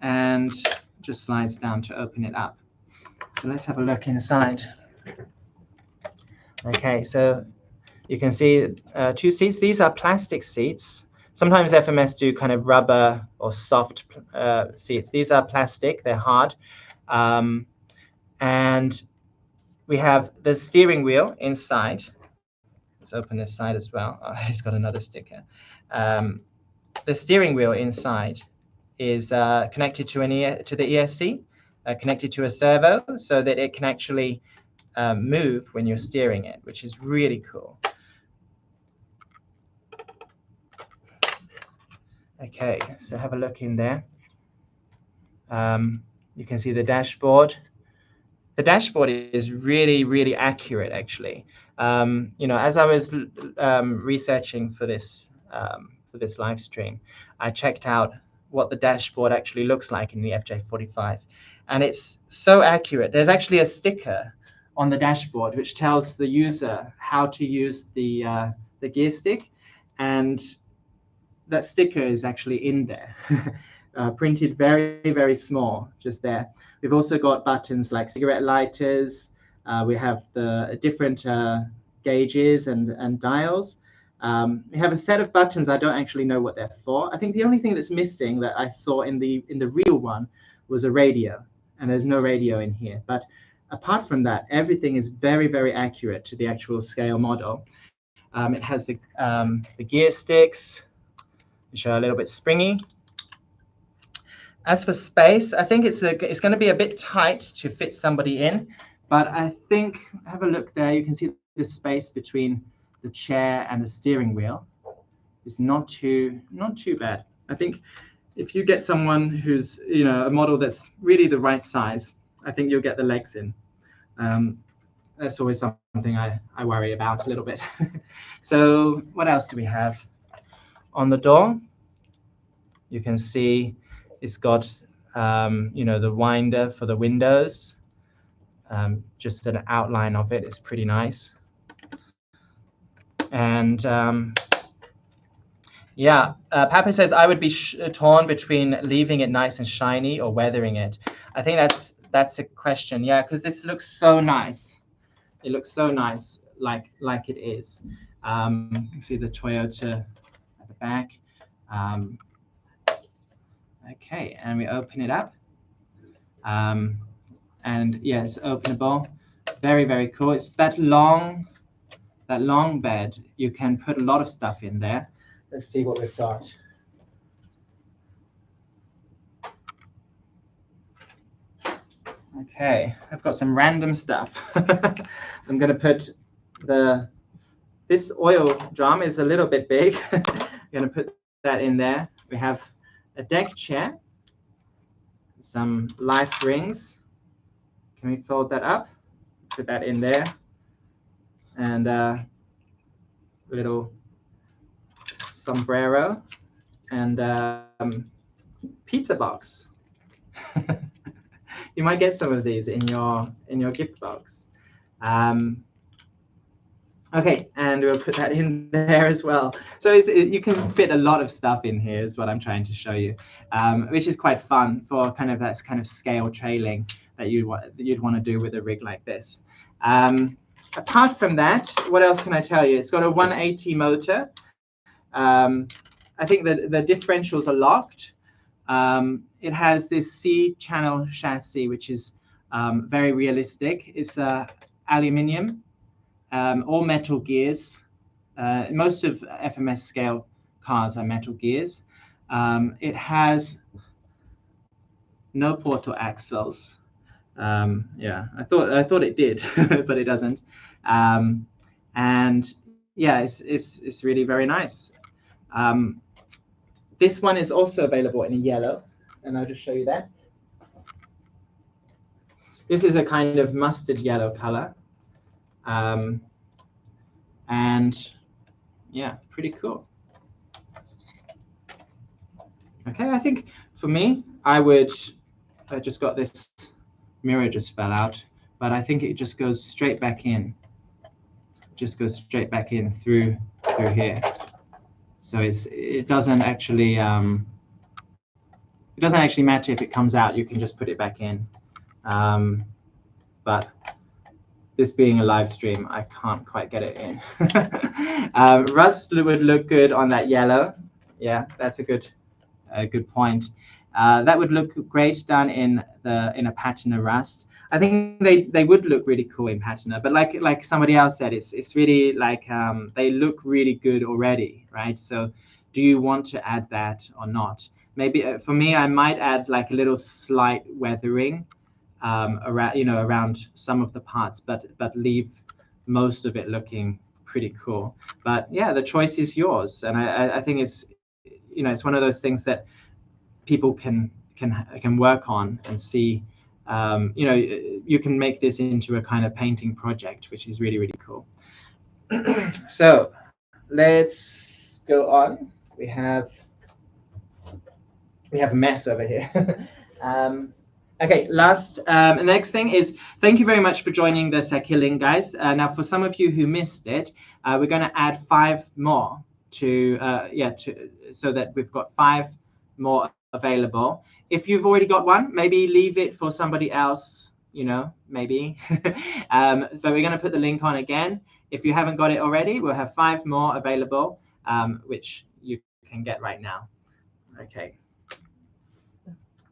and just slides down to open it up. So let's have a look inside. Okay, so you can see two seats. These are plastic seats. Sometimes FMS do kind of rubber or soft seats. These are plastic, they're hard. And we have the steering wheel inside. Let's open this side as well. Oh, it's got another sticker. The steering wheel inside is connected to the ESC, connected to a servo, so that it can actually move when you're steering it, which is really cool. Okay, so have a look in there. You can see the dashboard. The dashboard is really, really accurate, actually. You know, as I was researching for this live stream, I checked out what the dashboard actually looks like in the FJ45, and it's so accurate. There's actually a sticker on the dashboard which tells the user how to use the gear stick, and that sticker is actually in there, printed very, very small, just there. We've also got buttons like cigarette lighters. We have the different gauges and dials. We have a set of buttons. I don't actually know what they're for. I think the only thing that's missing that I saw in the real one was a radio, and there's no radio in here. But apart from that, everything is very, very accurate to the actual scale model. It has the gear sticks, which are a little bit springy. As for space, I think it's going to be a bit tight to fit somebody in, but I think, have a look there, you can see the space between the chair and the steering wheel is not too bad. I think if you get someone who's, you know, a model that's really the right size, I think you'll get the legs in. That's always something I worry about a little bit. So what else do we have? On the door, you can see it's got you know, the winder for the windows. Just an outline of it is pretty nice. And yeah, Papa says I would be torn between leaving it nice and shiny or weathering it. I think that's a question. Yeah, because this looks so nice. It looks so nice, like it is. You see the Toyota at the back. Okay, and we open it up. And yes, openable. Very, very cool. It's that long bed. You can put a lot of stuff in there. Let's see what we've got. Okay, I've got some random stuff. I'm going to put this oil drum is a little bit big. I'm going to put that in there. We have a deck chair, some life rings. Can we fold that up? Put that in there. And a little sombrero and pizza box. You might get some of these in your gift box. Okay, and we'll put that in there as well. So you can fit a lot of stuff in here is what I'm trying to show you, which is quite fun for kind of that kind of scale trailing that you'd want to do with a rig like this. Apart from that, what else can I tell you? It's got a 180 motor. I think that the differentials are locked. It has this C-channel chassis, which is very realistic. It's aluminium. All metal gears. Most of FMS scale cars are metal gears. It has no portal axles. Yeah, I thought it did, but it doesn't. And yeah, it's really very nice. This one is also available in yellow, and I'll just show you that. This is a kind of mustard yellow color. And yeah, pretty cool. Okay, I think for me, I just got this mirror just fell out, but I think it just goes straight back in. Just goes straight back in through here. So it doesn't actually matter if it comes out. You can just put it back in. But this being a live stream, I can't quite get it in. Rust would look good on that yellow. Yeah, that's a good point. That would look great done in a patina rust. I think they would look really cool in patina, but like somebody else said, it's really like they look really good already, right? So do you want to add that or not? Maybe for me, I might add like a little slight weathering around some of the parts, but leave most of it looking pretty cool. But yeah, the choice is yours, and I think it's one of those things that people can work on and see. You can make this into a kind of painting project, which is really, really cool. So let's go on. We have a mess over here. Okay, next thing is, thank you very much for joining the Sakilling, guys. Now, for some of you who missed it, we're going to add 5 more so that we've got 5 more available. If you've already got one, maybe leave it for somebody else, maybe. But we're going to put the link on again. If you haven't got it already, we'll have 5 more available, which you can get right now. Okay.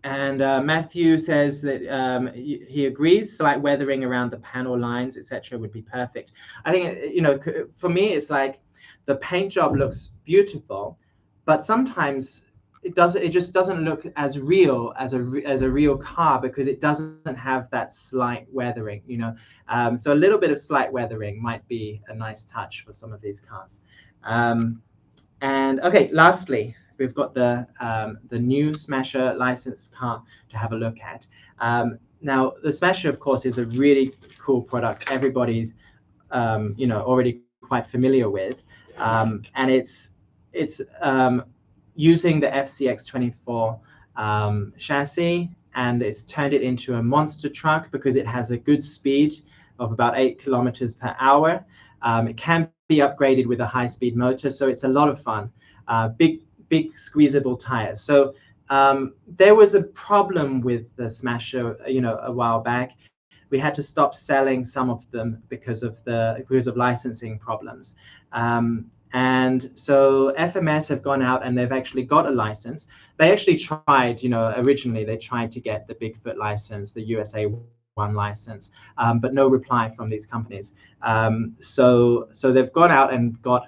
And Matthew says that he agrees, slight weathering around the panel lines, etc., would be perfect. I think, for me, it's like the paint job looks beautiful, but sometimes it just doesn't look as real as a real car because it doesn't have that slight weathering, So a little bit of slight weathering might be a nice touch for some of these cars. And okay, lastly, we've got the new Smasher licensed car to have a look at. Now, the Smasher, of course, is a really cool product. Everybody's, already quite familiar with, and it's using the FCX24 chassis, and it's turned it into a monster truck because it has a good speed of about 8 kilometers per hour. It can be upgraded with a high-speed motor, so it's a lot of fun. Big squeezable tires. So there was a problem with the Smasher, a while back. We had to stop selling some of them because of licensing problems. And so FMS have gone out and they've actually got a license. They actually tried, originally they tried to get the Bigfoot license, the USA 1 license, but no reply from these companies. So they've gone out and got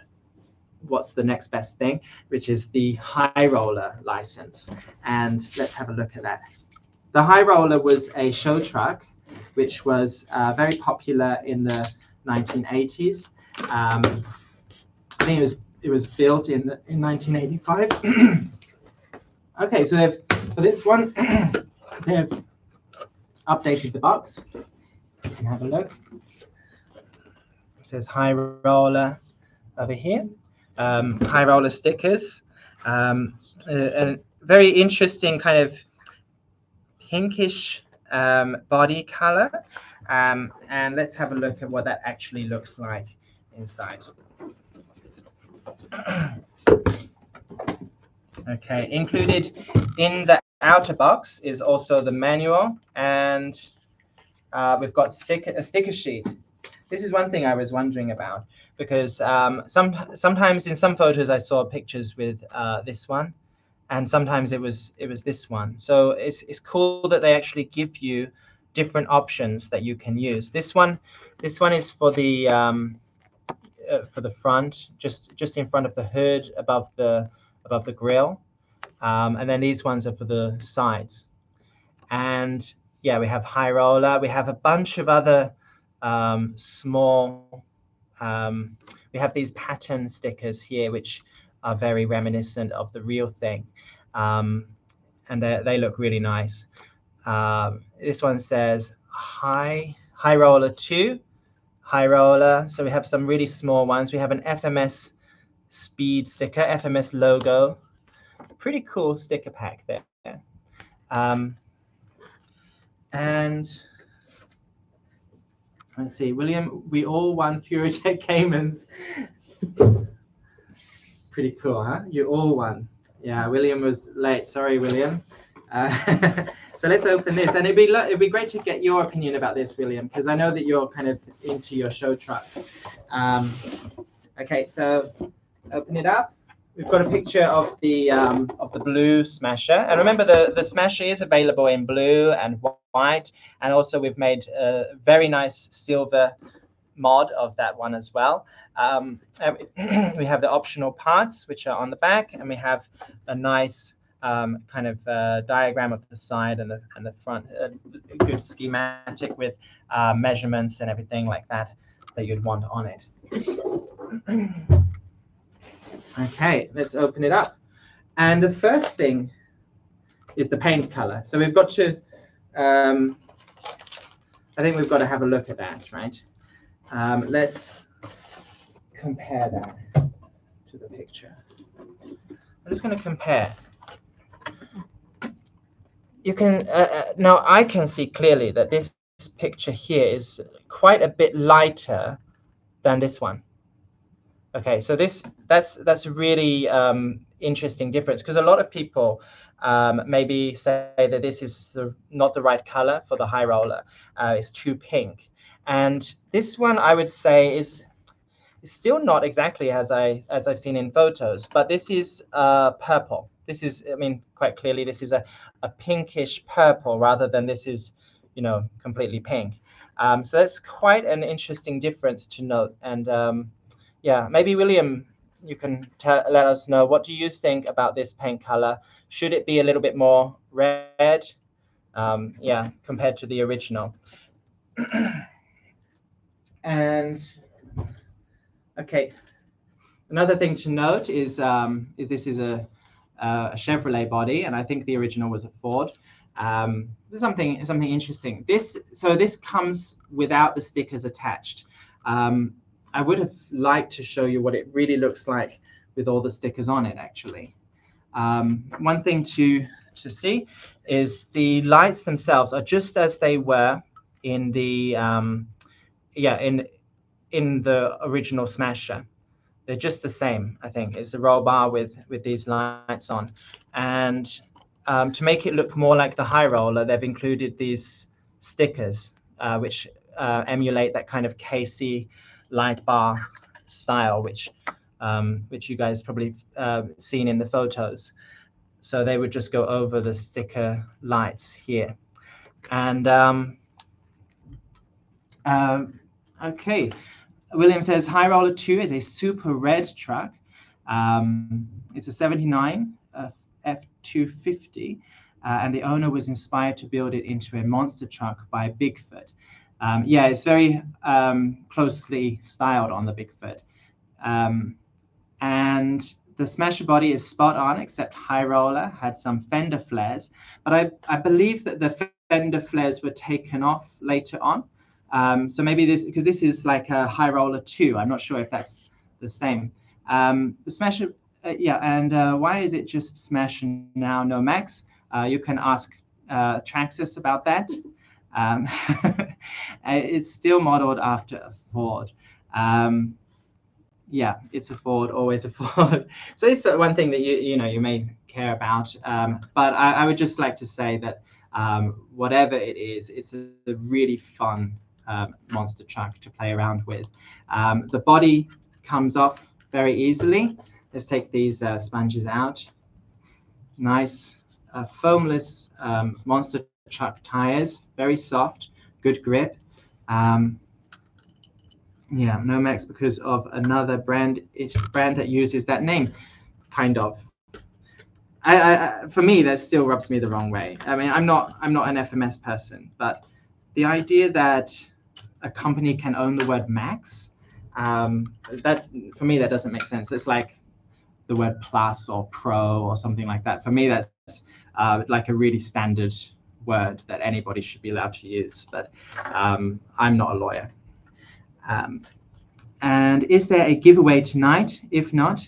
what's the next best thing, which is the high roller license. And let's have a look at that. The High Roller was a show truck, which was very popular in the 1980s. I think it was built in 1985. Okay, so for this one, they've updated the box. You can have a look. It says High Roller over here. High Roller stickers. A very interesting kind of pinkish body color. And let's have a look at what that actually looks like inside. Okay, included in the outer box is also the manual, and we've got a sticker sheet. This is one thing I was wondering about, because sometimes in some photos I saw pictures with this one, and sometimes it was this one. So it's cool that they actually give you different options that you can use. This one is for the front, just in front of the hood, above the grill, and then these ones are for the sides. And yeah, we have High Roller. We have a bunch of other small. We have these pattern stickers here, which are very reminiscent of the real thing, and they look really nice. This one says High Roller 2, High Roller. So we have some really small ones. We have an FMS speed sticker, FMS logo. Pretty cool sticker pack there. And let's see, William, we all won Furitek Caymans. Pretty cool, huh? You all won. Yeah, William was late. Sorry, William. So let's open this, and it'd be great to get your opinion about this, William, because I know that you're kind of into your show trucks. Okay, so open it up. We've got a picture of the blue Smasher, and remember the Smasher is available in blue and white, and also we've made a very nice silver mod of that one as well. We have the optional parts which are on the back, and we have a nice kind of diagram of the side and the front, a good schematic with measurements and everything like that you'd want on it. Okay, let's open it up. And the first thing is the paint color. So we've got to, I think we've got to have a look at that, right? Let's compare that to the picture. I'm just going to compare. You can, now I can see clearly that this picture here is quite a bit lighter than this one. Okay, so that's a really interesting difference, because a lot of people maybe say that this is not the right color for the High Roller. It's too pink, and this one I would say is still not exactly as I've seen in photos, but this is purple. This is, I mean, quite clearly this is a pinkish purple rather than this is, completely pink. So that's quite an interesting difference to note. And yeah, maybe William, you can let us know, what do you think about this paint color? Should it be a little bit more red? Yeah, compared to the original. And okay, another thing to note is this is a Chevrolet body, and I think the original was a Ford. There's something interesting. This comes without the stickers attached. I would have liked to show you what it really looks like with all the stickers on it, actually. One thing to see is the lights themselves are just as they were in the in the original Smasher. They're just the same, I think. It's a roll bar with these lights on. And to make it look more like the High Roller, they've included these stickers, which emulate that kind of KC light bar style, which you guys probably seen in the photos. So they would just go over the sticker lights here. And okay, William says High Roller 2 is a super red truck. It's a 79 F250. and the owner was inspired to build it into a monster truck by Bigfoot. Yeah, it's very closely styled on the Bigfoot. And the Smasher body is spot on, except high roller had some fender flares. But I believe that the fender flares were taken off later on. So maybe this, because this is like a high roller 2. I'm not sure if that's the same. The Smasher, yeah, and why is it just Smasher now, no Max? You can ask Traxxas about that. It's still modeled after a Ford. Yeah, it's a Ford, always a Ford. So it's one thing that you may care about. But I would just like to say that whatever it is, it's a really fun monster truck to play around with. The body comes off very easily. Let's take these sponges out. Nice foamless monster truck tires, very soft, good grip. Yeah, no Max because of another brand that uses that name, kind of. For me, that still rubs me the wrong way. I mean, I'm not an FMS person, but the idea that a company can own the word Max, that for me that doesn't make sense. It's like the word plus or pro or something like that. For me, that's like a really standard word that anybody should be allowed to use. But I'm not a lawyer. And is there a giveaway tonight? If not,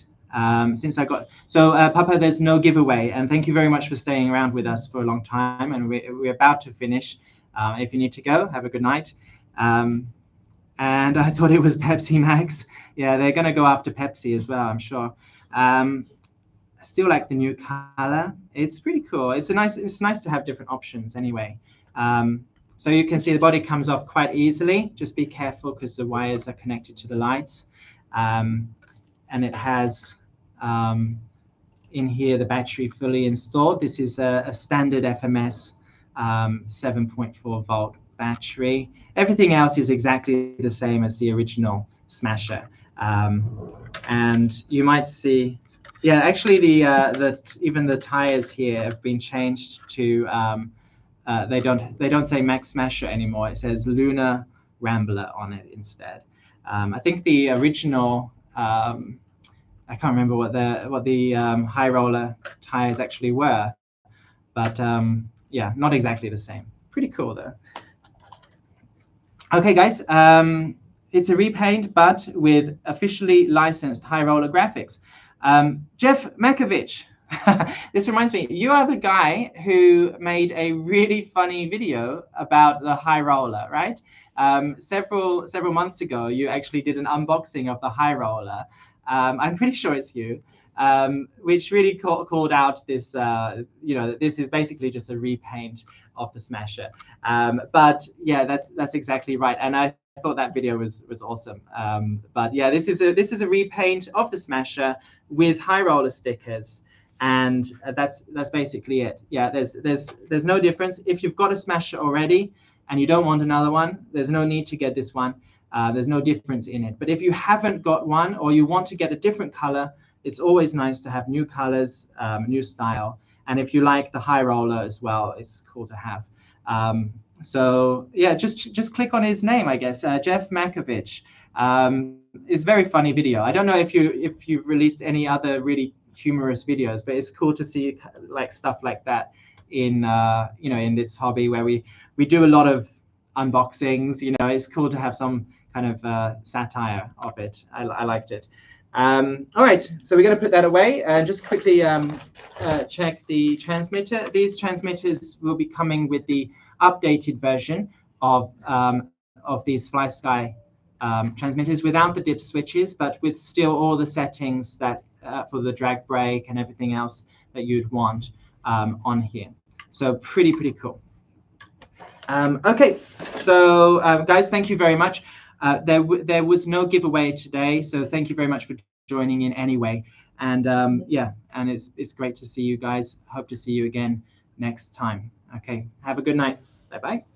since I got Papa, there's no giveaway. And thank you very much for staying around with us for a long time. And we're about to finish. If you need to go, have a good night. And I thought it was Pepsi Max. Yeah, they're going to go after Pepsi as well, I'm sure. I still like the new color. It's pretty cool. It's nice to have different options anyway. So you can see the body comes off quite easily. Just be careful because the wires are connected to the lights. And it has in here the battery fully installed. This is a standard FMS 7.4 volt battery. Everything else is exactly the same as the original Smasher. And you might see, yeah, actually even the tires here have been changed to they don't say Max Smasher anymore. It says Lunar Rambler on it instead. I think the original I can't remember what the high roller tires actually were, but yeah, not exactly the same. Pretty cool though. Okay, guys, it's a repaint, but with officially licensed high roller graphics. Jeff Makovich. This reminds me, you are the guy who made a really funny video about the high roller, right? Several months ago, you actually did an unboxing of the high roller. I'm pretty sure it's you, which really called out this, this is basically just a repaint of the Smasher. But yeah, that's exactly right. And I thought that video was awesome. But yeah, this is a repaint of the Smasher with high roller stickers. And that's basically it. Yeah, there's no difference. If you've got a Smasher already and you don't want another one, there's no need to get this one. There's no difference in it. But if you haven't got one or you want to get a different color, it's always nice to have new colors, new style. And if you like the high roller as well, it's cool to have. So yeah, just click on his name, I guess, Jeff Makovich. It's a very funny video. I don't know if you've released any other really humorous videos, but it's cool to see like stuff like that in in this hobby where we do a lot of unboxings. It's cool to have some kind of satire of it. I liked it. All right, so we're going to put that away and just quickly check the transmitter. These transmitters will be coming with the updated version of these FlySky transmitters without the dip switches, but with still all the settings that for the drag brake and everything else that you'd want on here. So pretty cool. Okay, so guys, thank you very much. There was no giveaway today, so thank you very much for joining in anyway. And yeah, and it's great to see you guys. Hope to see you again next time. Okay, have a good night. Bye-bye.